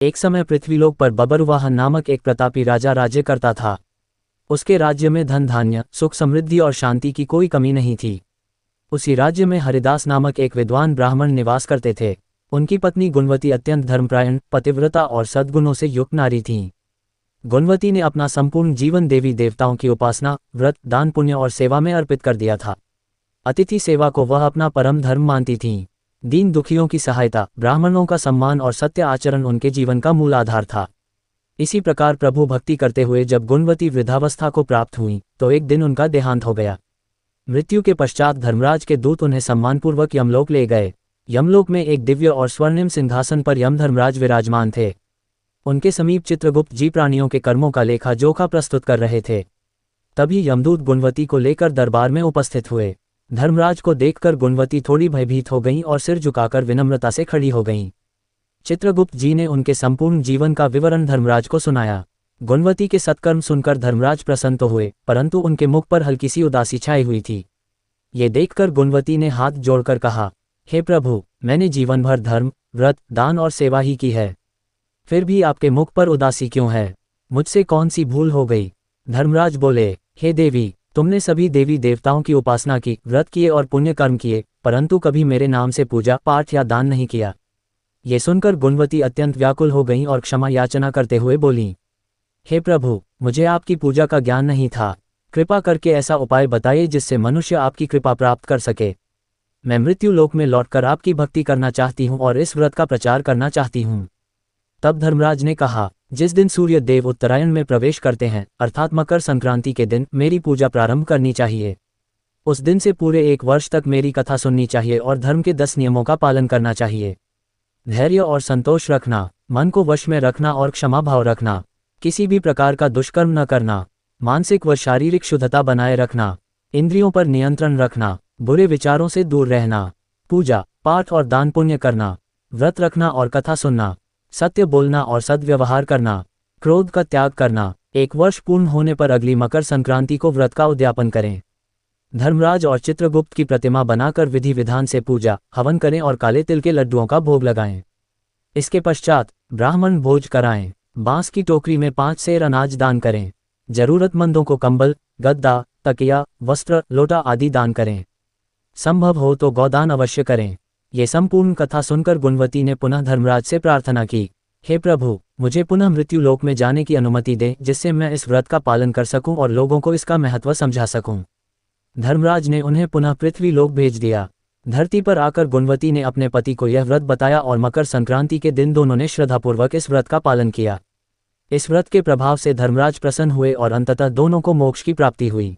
एक समय पृथ्वीलोक पर बबरुवाहन नामक एक प्रतापी राजा राज्य करता था। उसके राज्य में धन धान्य, सुख समृद्धि और शांति की कोई कमी नहीं थी। उसी राज्य में हरिदास नामक एक विद्वान ब्राह्मण निवास करते थे। उनकी पत्नी गुणवती अत्यंत धर्मपरायण, पतिव्रता और सद्गुणों से युक्त नारी थीं। गुणवती ने अपना संपूर्ण जीवन देवी देवताओं की उपासना, व्रत, दान पुण्य और सेवा में अर्पित कर दिया था। अतिथि सेवा को वह अपना परम धर्म मानती थीं। दीन दुखियों की सहायता, ब्राह्मणों का सम्मान और सत्य आचरण उनके जीवन का मूल आधार था। इसी प्रकार प्रभु भक्ति करते हुए जब गुणवती वृद्धावस्था को प्राप्त हुई तो एक दिन उनका देहांत हो गया। मृत्यु के पश्चात धर्मराज के दूत उन्हें सम्मानपूर्वक यमलोक ले गए। यमलोक में एक दिव्य और स्वर्णिम सिंहासन पर यमधर्मराज विराजमान थे। उनके समीप चित्रगुप्त जी प्राणियों के कर्मों का लेखा जोखा प्रस्तुत कर रहे थे। तभी यमदूत गुणवती को लेकर दरबार में उपस्थित हुए। धर्मराज को देखकर गुणवती थोड़ी भयभीत हो गईं और सिर झुकाकर विनम्रता से खड़ी हो गईं। चित्रगुप्त जी ने उनके संपूर्ण जीवन का विवरण धर्मराज को सुनाया। गुणवती के सत्कर्म सुनकर धर्मराज प्रसन्न तो हुए, परंतु उनके मुख पर हल्की सी उदासी छाई हुई थी। ये देखकर गुणवती ने हाथ जोड़कर कहा, हे प्रभु, मैंने जीवन भर धर्म, व्रत, दान और सेवा ही की है, फिर भी आपके मुख पर उदासी क्यों है? मुझसे कौन सी भूल हो गई? धर्मराज बोले, हे देवी, तुमने सभी देवी देवताओं की उपासना की, व्रत किए और पुण्य कर्म किए, परंतु कभी मेरे नाम से पूजा पाठ या दान नहीं किया। ये सुनकर गुणवती अत्यंत व्याकुल हो गईं और क्षमा याचना करते हुए बोलीं, हे प्रभु, मुझे आपकी पूजा का ज्ञान नहीं था। कृपा करके ऐसा उपाय बताइए जिससे मनुष्य आपकी कृपा प्राप्त कर सके। मैं मृत्यु लोक में लौटकर आपकी भक्ति करना चाहती हूँ और इस व्रत का प्रचार करना चाहती हूँ। तब धर्मराज ने कहा, जिस दिन सूर्य देव उत्तरायण में प्रवेश करते हैं, अर्थात मकर संक्रांति के दिन मेरी पूजा प्रारंभ करनी चाहिए। उस दिन से पूरे 1 वर्ष तक मेरी कथा सुननी चाहिए और धर्म के 10 नियमों का पालन करना चाहिए। धैर्य और संतोष रखना, मन को वश में रखना और क्षमा भाव रखना, किसी भी प्रकार का दुष्कर्म न करना, मानसिक व शारीरिक शुद्धता बनाए रखना, इंद्रियों पर नियंत्रण रखना, बुरे विचारों से दूर रहना, पूजा पाठ और दान पुण्य करना, व्रत रखना और कथा सुनना, सत्य बोलना और सद्व्यवहार करना, क्रोध का त्याग करना। 1 वर्ष पूर्ण होने पर अगली मकर संक्रांति को व्रत का उद्यापन करें। धर्मराज और चित्रगुप्त की प्रतिमा बनाकर विधि विधान से पूजा हवन करें और काले तिल के लड्डुओं का भोग लगाएं। इसके पश्चात ब्राह्मण भोज कराएं। बांस की टोकरी में 5 सेर अनाज दान करें। जरूरतमंदों को कंबल, गद्दा, तकिया, वस्त्र, लोटा आदि दान करें। संभव हो तो गौदान अवश्य करें। ये संपूर्ण कथा सुनकर गुणवती ने पुनः धर्मराज से प्रार्थना की, हे प्रभु, मुझे पुनः मृत्यु लोक में जाने की अनुमति दें जिससे मैं इस व्रत का पालन कर सकूं और लोगों को इसका महत्व समझा सकूं। धर्मराज ने उन्हें पुनः पृथ्वी लोक भेज दिया। धरती पर आकर गुणवती ने अपने पति को यह व्रत बताया और मकर संक्रांति के दिन दोनों ने श्रद्धापूर्वक इस व्रत का पालन किया। इस व्रत के प्रभाव से धर्मराज प्रसन्न हुए और अंततः दोनों को मोक्ष की प्राप्ति हुई।